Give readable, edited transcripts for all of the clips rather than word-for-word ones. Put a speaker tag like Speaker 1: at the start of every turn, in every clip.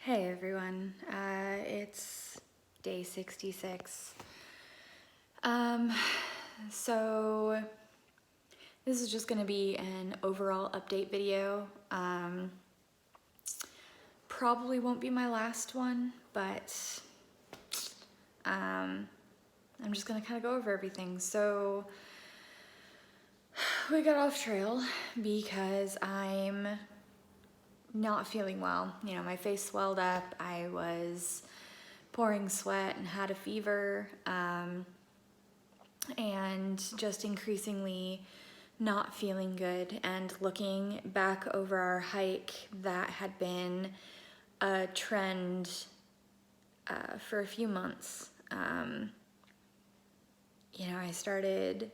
Speaker 1: Hey everyone, it's day 66. So this is just going to be an overall update video. Probably won't be my last one, but I'm just going to kind of go over everything. So we got off trail because I'm not feeling well. You know, my face swelled up, I was pouring sweat and had a fever, and just increasingly not feeling good. And looking back over our hike, that had been a trend for a few months. I started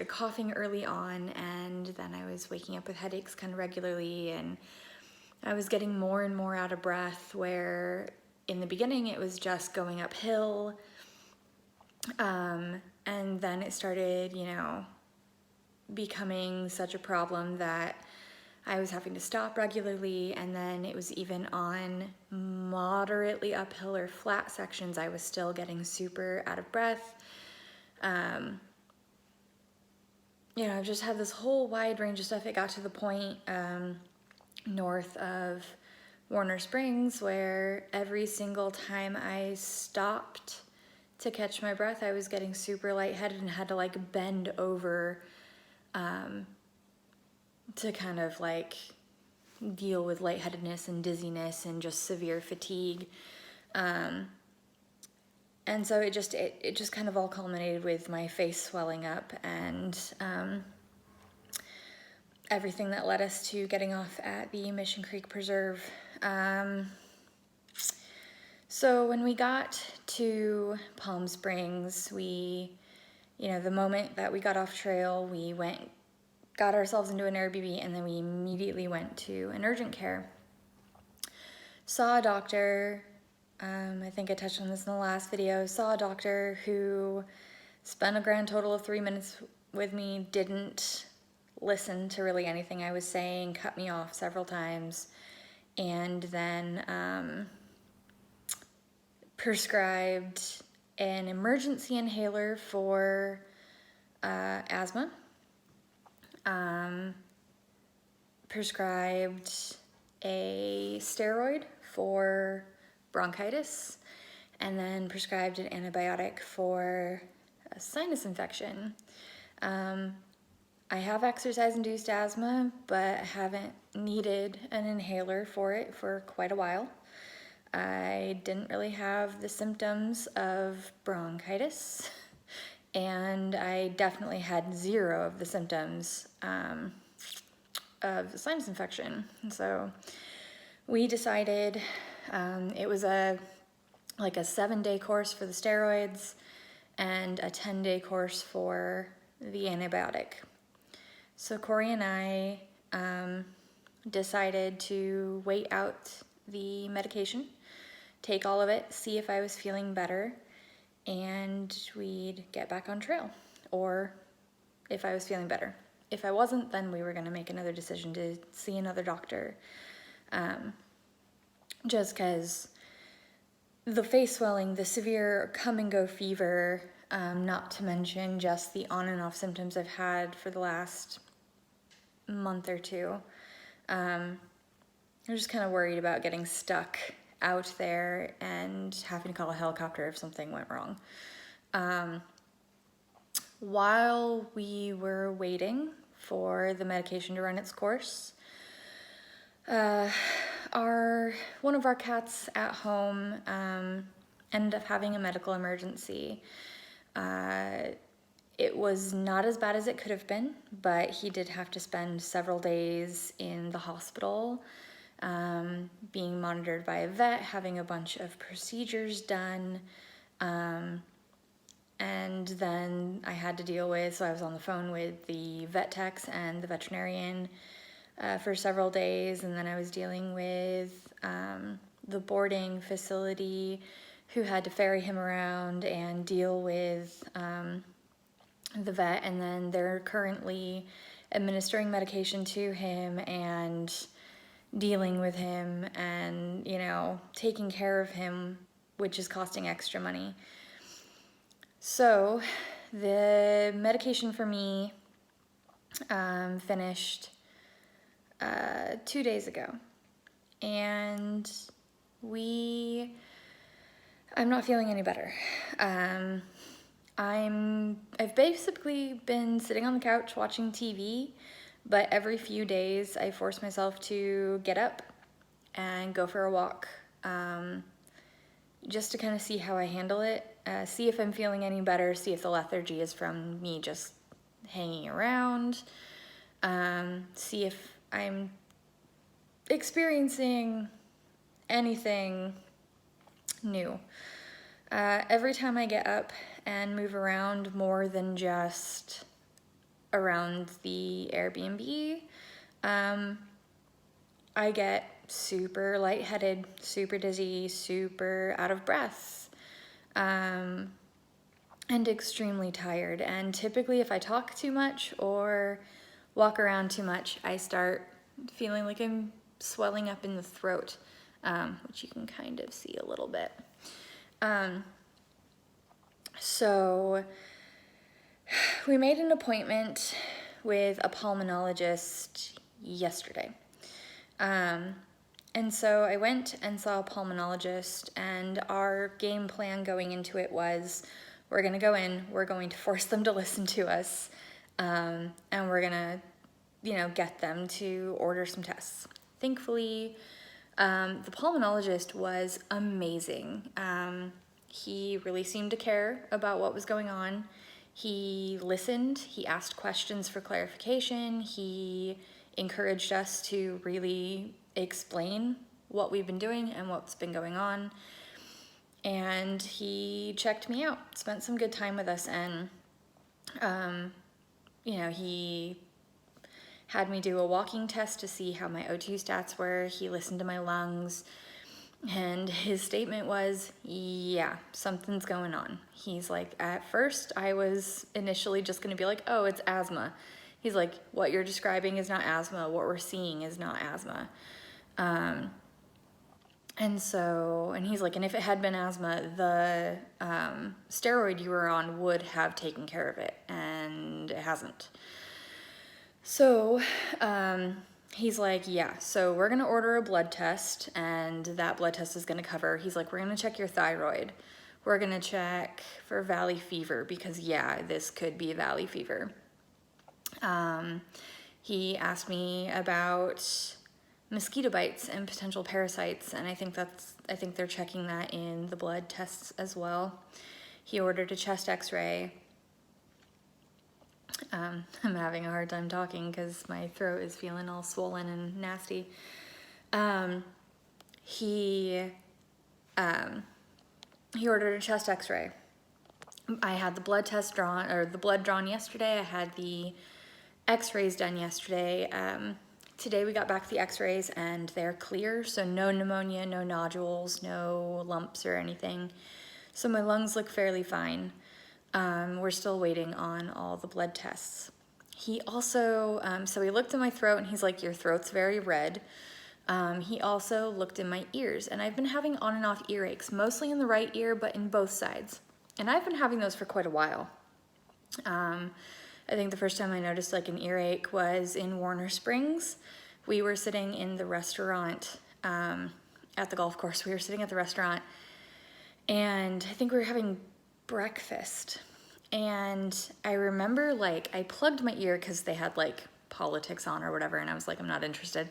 Speaker 1: coughing early on, and then I was waking up with headaches kind of regularly, and I was getting more and more out of breath, where in the beginning it was just going uphill, and then it started, becoming such a problem that I was having to stop regularly, and then it was even on moderately uphill or flat sections, I was still getting super out of breath. I've just had this whole wide range of stuff. It got to the point north of Warner Springs where every single time I stopped to catch my breath, I was getting super lightheaded and had to bend over to kind of deal with lightheadedness and dizziness and just severe fatigue. And so it just kind of all culminated with my face swelling up and everything that led us to getting off at the Mission Creek Preserve. So when we got to Palm Springs, the moment that we got off trail, we got ourselves into an Airbnb, and then we immediately went to an urgent care. Saw a doctor. I think I touched on this in the last video. Saw a doctor who spent a grand total of 3 minutes with me, didn't listen to really anything I was saying, cut me off several times, and then prescribed an emergency inhaler for asthma, prescribed a steroid for bronchitis, and then prescribed an antibiotic for a sinus infection. I have exercise-induced asthma, but haven't needed an inhaler for it for quite a while. I didn't really have the symptoms of bronchitis, and I definitely had zero of the symptoms of sinus infection. So we decided it was a 7-day course for the steroids and a 10-day course for the antibiotic. So Corey and I decided to wait out the medication, take all of it, see if I was feeling better, and we'd get back on trail, or if I was feeling better. If I wasn't, then we were going to make another decision to see another doctor, just because the face swelling, the severe come-and-go fever, not to mention just the on and off symptoms I've had for the last month or two. I'm just kind of worried about getting stuck out there and having to call a helicopter if something went wrong. While we were waiting for the medication to run its course, one of our cats at home ended up having a medical emergency. It was not as bad as it could have been, but he did have to spend several days in the hospital, being monitored by a vet, having a bunch of procedures done, and then I had to deal with, so I was on the phone with the vet techs and the veterinarian for several days, and then I was dealing with the boarding facility who had to ferry him around and deal with the vet, and then they're currently administering medication to him and dealing with him and, you know, taking care of him, which is costing extra money. So the medication for me finished 2 days ago, and I'm not feeling any better. I've basically been sitting on the couch watching TV, but every few days I force myself to get up and go for a walk, just to kind of see how I handle it, see if I'm feeling any better, see if the lethargy is from me just hanging around, see if I'm experiencing anything new. Every time I get up and move around more than just around the Airbnb, I get super lightheaded, super dizzy, super out of breath, and extremely tired. And typically if I talk too much or walk around too much, I start feeling like I'm swelling up in the throat, which you can kind of see a little bit. So we made an appointment with a pulmonologist yesterday. And so I went and saw a pulmonologist, and our game plan going into it was, we're going to go in, we're going to force them to listen to us, and we're going to, you know, get them to order some tests. Thankfully, the pulmonologist was amazing. He really seemed to care about what was going on. He listened, he asked questions for clarification, he encouraged us to really explain what we've been doing and what's been going on. And he checked me out, spent some good time with us, and you know, he had me do a walking test to see how my O2 stats were. He listened to my lungs, and his statement was, yeah, something's going on. He's like, at first I was initially just gonna be like, oh, it's asthma. He's like, what you're describing is not asthma. What we're seeing is not asthma. And he's like, and if it had been asthma, the steroid you were on would have taken care of it, and it hasn't. So he's like, yeah, so we're gonna order a blood test, and that blood test is gonna cover, he's like, we're gonna check your thyroid. We're gonna check for valley fever, because yeah, this could be valley fever. He asked me about mosquito bites and potential parasites, and I think they're checking that in the blood tests as well. He ordered a chest x-ray. I'm having a hard time talking because my throat is feeling all swollen and nasty. He ordered a chest x-ray. I had the blood test drawn, or the blood drawn yesterday. I had the x-rays done yesterday. Today we got back the x-rays and they're clear, so no pneumonia, no nodules, no lumps or anything. So my lungs look fairly fine. We're still waiting on all the blood tests. He also, so he looked in my throat and he's like, your throat's very red. He also looked in my ears, and I've been having on and off earaches, mostly in the right ear, but in both sides. And I've been having those for quite a while. I think the first time I noticed like an earache was in Warner Springs. We were sitting in the restaurant at the golf course. We were sitting at the restaurant, and I think we were having breakfast. And I remember like I plugged my ear because they had like politics on or whatever, and I was like, I'm not interested.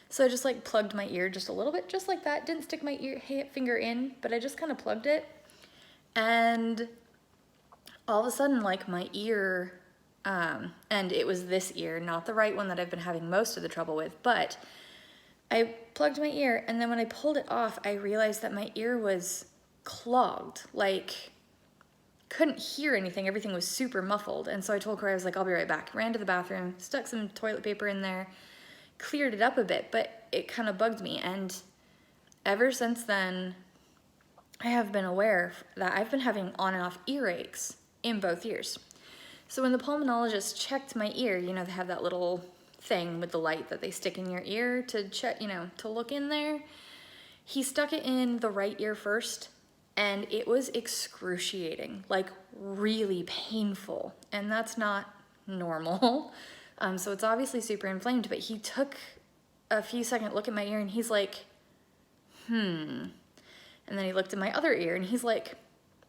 Speaker 1: So I just like plugged my ear just a little bit, just like that. Didn't stick my finger in, but I just kind of plugged it. And all of a sudden, like my ear, and it was this ear, not the right one that I've been having most of the trouble with, but I plugged my ear, and then when I pulled it off, I realized that my ear was clogged, like couldn't hear anything. Everything was super muffled. And so I told Corey, I was like, I'll be right back. Ran to the bathroom, stuck some toilet paper in there, cleared it up a bit, but it kind of bugged me. And ever since then, I have been aware that I've been having on and off earaches in both ears. So when the pulmonologist checked my ear, you know, they have that little thing with the light that they stick in your ear to check, you know, to look in there. He stuck it in the right ear first, and it was excruciating, like really painful. And that's not normal. So it's obviously super inflamed, but he took a few second look at my ear and he's like, And then he looked at my other ear and he's like,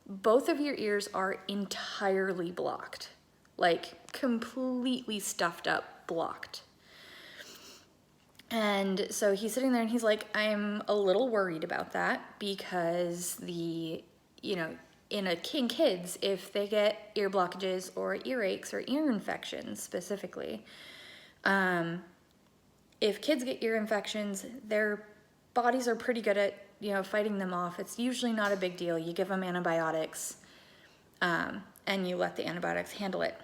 Speaker 1: both of your ears are entirely blocked, like completely stuffed up, blocked. And so he's sitting there and he's like, I'm a little worried about that because in kids, if they get ear blockages or earaches or ear infections specifically, if kids get ear infections, their bodies are pretty good at, fighting them off. It's usually not a big deal. You give them antibiotics, and you let the antibiotics handle it.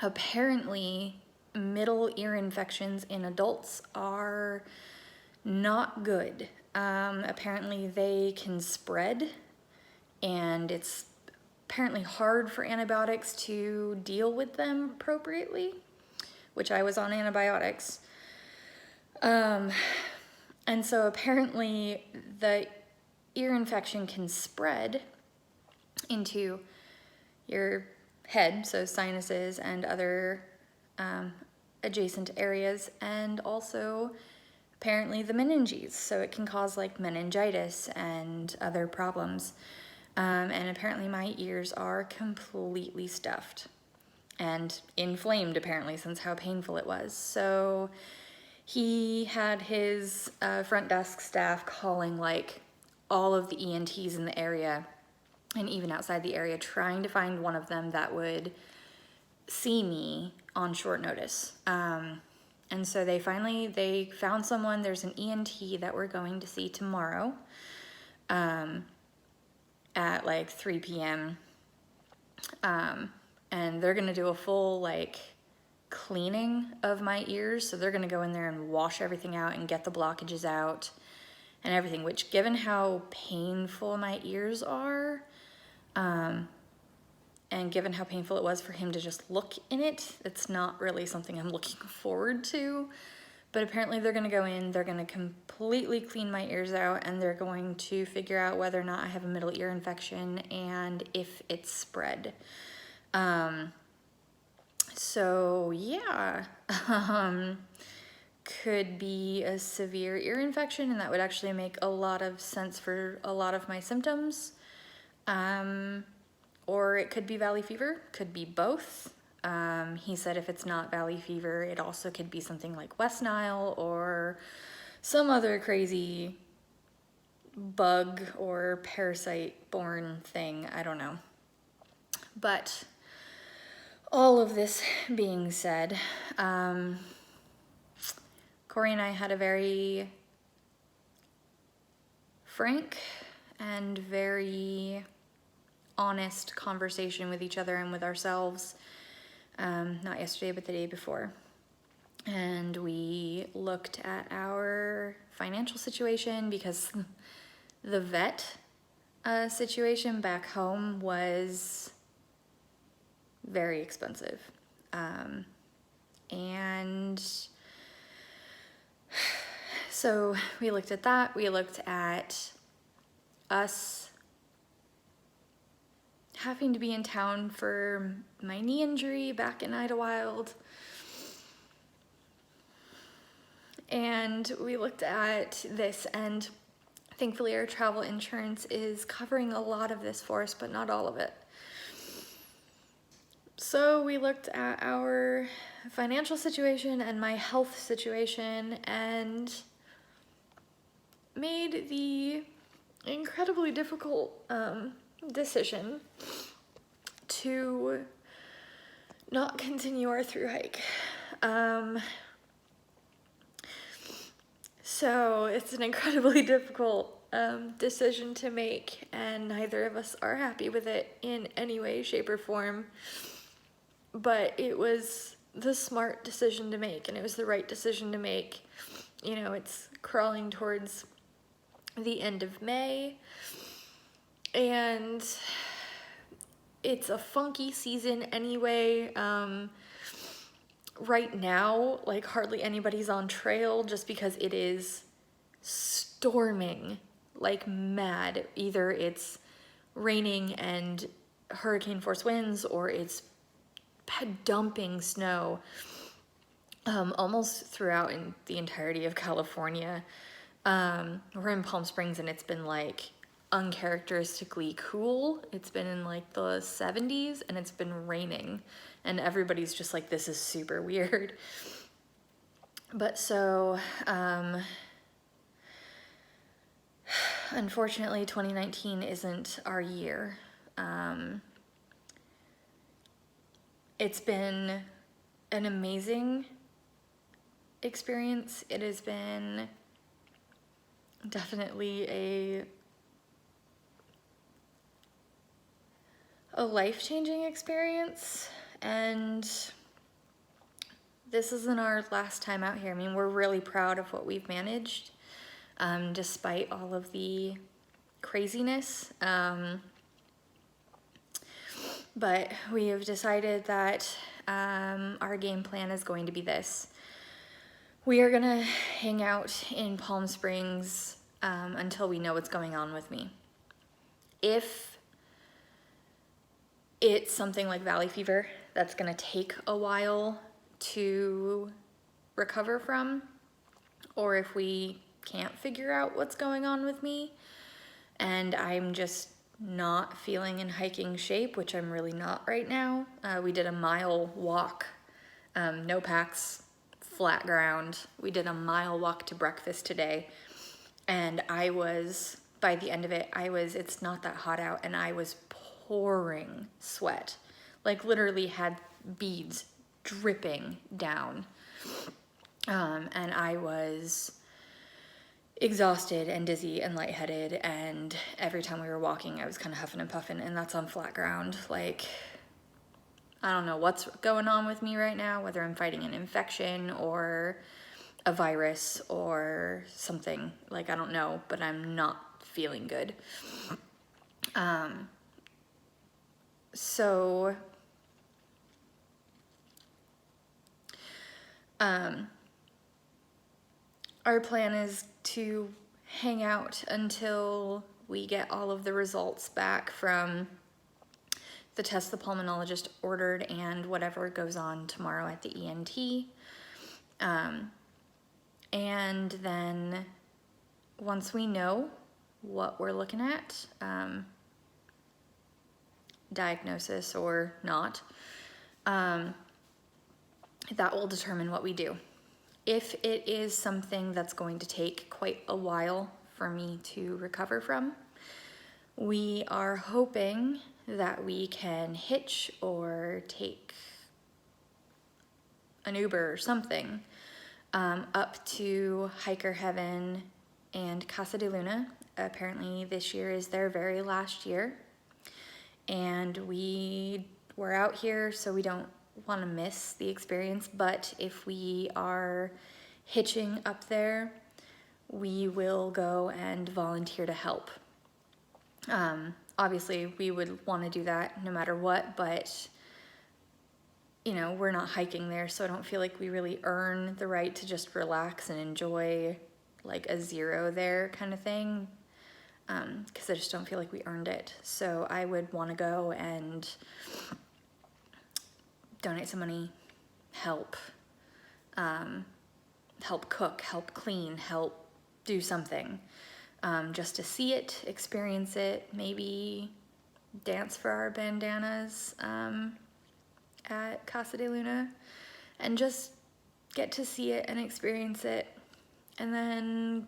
Speaker 1: Apparently, middle ear infections in adults are not good. Apparently they can spread, and it's apparently hard for antibiotics to deal with them appropriately, which I was on antibiotics. And so apparently the ear infection can spread into your head, so sinuses and other adjacent areas, and also apparently the meninges, so it can cause like meningitis and other problems. And apparently my ears are completely stuffed and inflamed, apparently, since how painful it was. So he had his front desk staff calling like all of the ENTs in the area and even outside the area, trying to find one of them that would see me on short notice. And so they found someone. There's an ENT that we're going to see tomorrow at like 3 p.m. And they're going to do a full like cleaning of my ears. So they're going to go in there and wash everything out and get the blockages out and everything, which, given how painful my ears are, and given how painful it was for him to just look in it, it's not really something I'm looking forward to. But apparently they're going to go in, they're going to completely clean my ears out, and they're going to figure out whether or not I have a middle ear infection and if it's spread. So yeah, could be a severe ear infection, and that would actually make a lot of sense for a lot of my symptoms. Or it could be valley fever, could be both. He said if it's not valley fever, it also could be something like West Nile or some other crazy bug or parasite-borne thing, I don't know. But all of this being said, Corey and I had a very frank and very honest conversation with each other and with ourselves, not yesterday, but the day before. And we looked at our financial situation, because the vet situation back home was very expensive. And so we looked at that. We looked at us having to be in town for my knee injury back in Idlewild. And we looked at this, and thankfully our travel insurance is covering a lot of this for us, but not all of it. So we looked at our financial situation and my health situation and made the incredibly difficult decision to not continue our thru hike. So it's an incredibly difficult decision to make, and neither of us are happy with it in any way, shape, or form. But it was the smart decision to make, and it was the right decision to make. It's crawling towards the end of May, and it's a funky season anyway. right now, like hardly anybody's on trail just because it is storming like mad. Either it's raining and hurricane force winds, or it's dumping snow almost throughout in the entirety of California. We're in Palm Springs and it's been like uncharacteristically cool. It's been in like the 70s and it's been raining, and everybody's just like, this is super weird. But so, unfortunately, 2019 isn't our year. It's been an amazing experience. It has been definitely a life-changing experience, and this isn't our last time out here. I mean, we're really proud of what we've managed, despite all of the craziness. But we have decided that our game plan is going to be this. We are gonna hang out in Palm Springs until we know what's going on with me. If it's something like valley fever that's gonna take a while to recover from, or if we can't figure out what's going on with me and I'm just not feeling in hiking shape, which I'm really not right now. We did a mile walk, no packs, flat ground. We did a mile walk to breakfast today, and I was, by the end of it, it's not that hot out, and I was pouring sweat, like literally had beads dripping down. And I was exhausted and dizzy and lightheaded, and every time we were walking I was kind of huffing and puffing, and that's on flat ground. Like, I don't know what's going on with me right now, whether I'm fighting an infection or a virus or something. Like, I don't know, but I'm not feeling good. So our plan is to hang out until we get all of the results back from the test the pulmonologist ordered and whatever goes on tomorrow at the ENT. And then once we know what we're looking at, diagnosis or not, that will determine what we do. If it is something that's going to take quite a while for me to recover from, we are hoping that we can hitch or take an Uber or something up to Hiker Heaven and Casa de Luna. Apparently this year is their very last year, and we're out here so we don't want to miss the experience. But if we are hitching up there, we will go and volunteer to help. Obviously we would want to do that no matter what, but you know, we're not hiking there, so I don't feel like we really earn the right to just relax and enjoy like a zero there kind of thing, because I just don't feel like we earned it. So I would want to go and donate some money, help cook, help clean, help do something, just to see it, experience it, maybe dance for our bandanas at Casa de Luna, and just get to see it and experience it, and then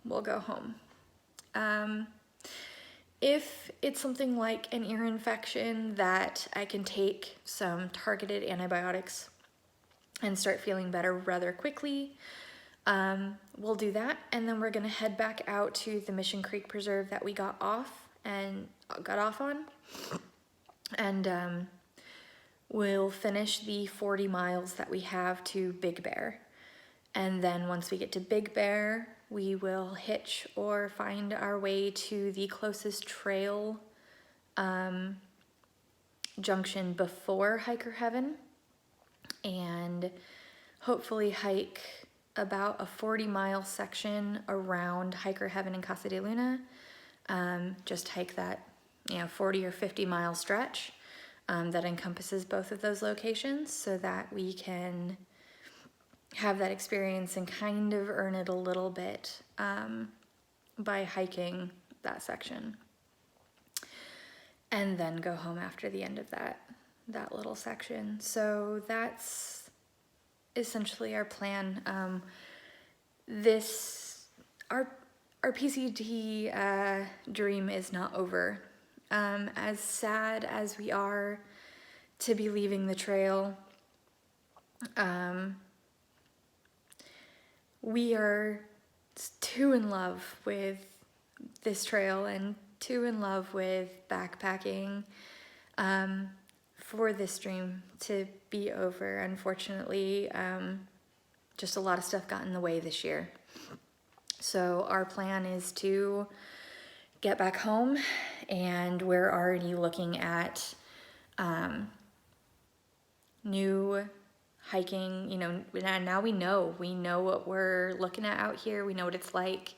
Speaker 1: we'll go home. If it's something like an ear infection that I can take some targeted antibiotics and start feeling better rather quickly, we'll do that, and then we're gonna head back out to the Mission Creek Preserve that we got off on, and we'll finish the 40 miles that we have to Big Bear. And then once we get to Big Bear, we will hitch or find our way to the closest trail junction before Hiker Heaven, and hopefully hike about a 40-mile section around Hiker Heaven in Casa de Luna. Just hike that 40 or 50-mile stretch that encompasses both of those locations, so that we can have that experience and kind of earn it a little bit by hiking that section, and then go home after the end of that little section. So that's essentially our plan. Our PCT dream is not over. As sad as we are to be leaving the trail, we are too in love with this trail and too in love with backpacking for this dream to be over. Unfortunately, just a lot of stuff got in the way this year. So our plan is to get back home, and we're already looking at new hiking. Now we know what we're looking at out here. We know what it's like.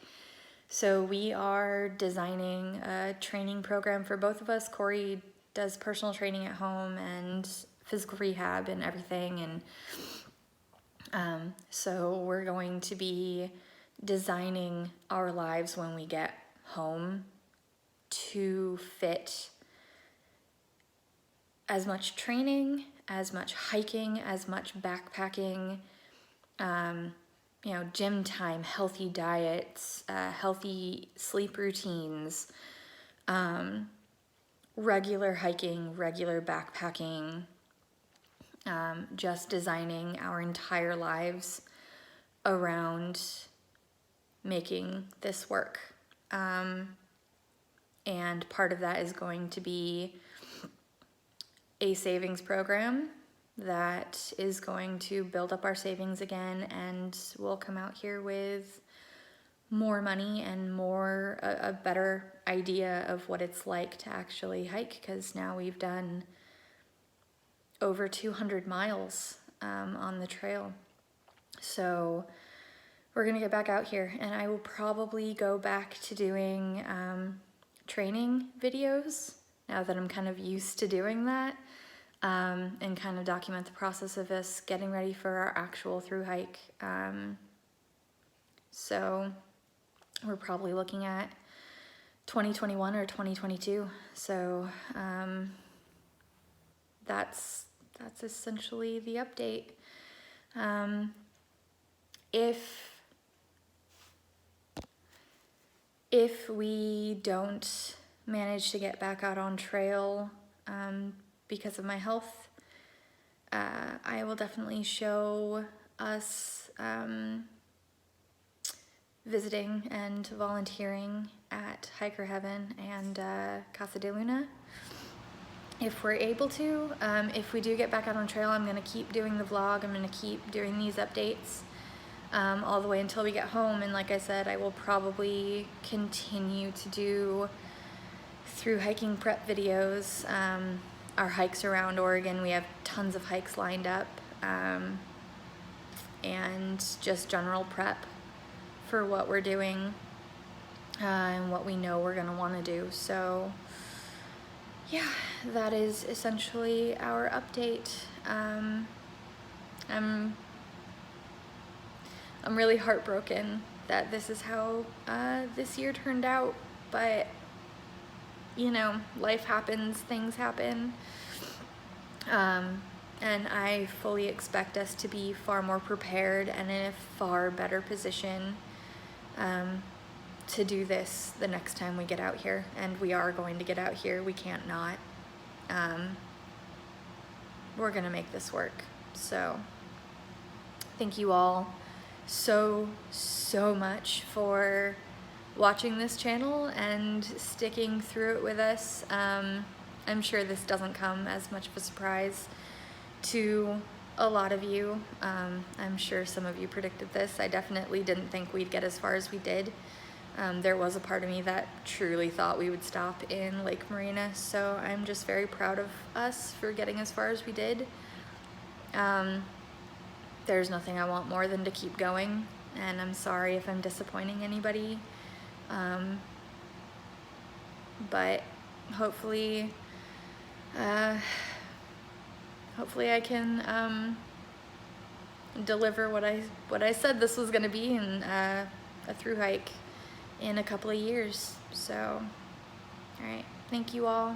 Speaker 1: So we are designing a training program for both of us. Corey does personal training at home and physical rehab and everything, and so we're going to be designing our lives when we get home to fit as much training, as much hiking, as much backpacking, gym time, healthy diets, healthy sleep routines, regular hiking, regular backpacking, just designing our entire lives around making this work. And part of that is going to be a savings program that is going to build up our savings again, and we'll come out here with more money and a better idea of what it's like to actually hike, because now we've done over 200 miles on the trail. So we're gonna get back out here, and I will probably go back to doing training videos now that I'm kind of used to doing that, and kind of document the process of us getting ready for our actual through hike. So we're probably looking at 2021 or 2022. So that's essentially the update. If we don't manage to get back out on trail because of my health, I will definitely show us visiting and volunteering at Hiker Heaven and Casa de Luna, if we're able to. If we do get back out on trail, I'm gonna keep doing the vlog. I'm gonna keep doing these updates all the way until we get home. And like I said, I will probably continue to do through hiking prep videos. Our hikes around Oregon, we have tons of hikes lined up, and just general prep for what we're doing and what we know we're gonna wanna do. So yeah, that is essentially our update. I'm really heartbroken that this is how this year turned out, but life happens, things happen, and I fully expect us to be far more prepared and in a far better position to do this the next time we get out here. And we are going to get out here. We can't not. We're gonna make this work. So thank you all so much for watching this channel and sticking through it with us. I'm sure this doesn't come as much of a surprise to a lot of you. I'm sure some of you predicted this. I definitely didn't think we'd get as far as we did. There was a part of me that truly thought we would stop in Lake Marina, so I'm just very proud of us for getting as far as we did. there's nothing I want more than to keep going, and I'm sorry if I'm disappointing anybody. But hopefully I can deliver what I said this was gonna be in a through hike in a couple of years. So, all right, thank you all.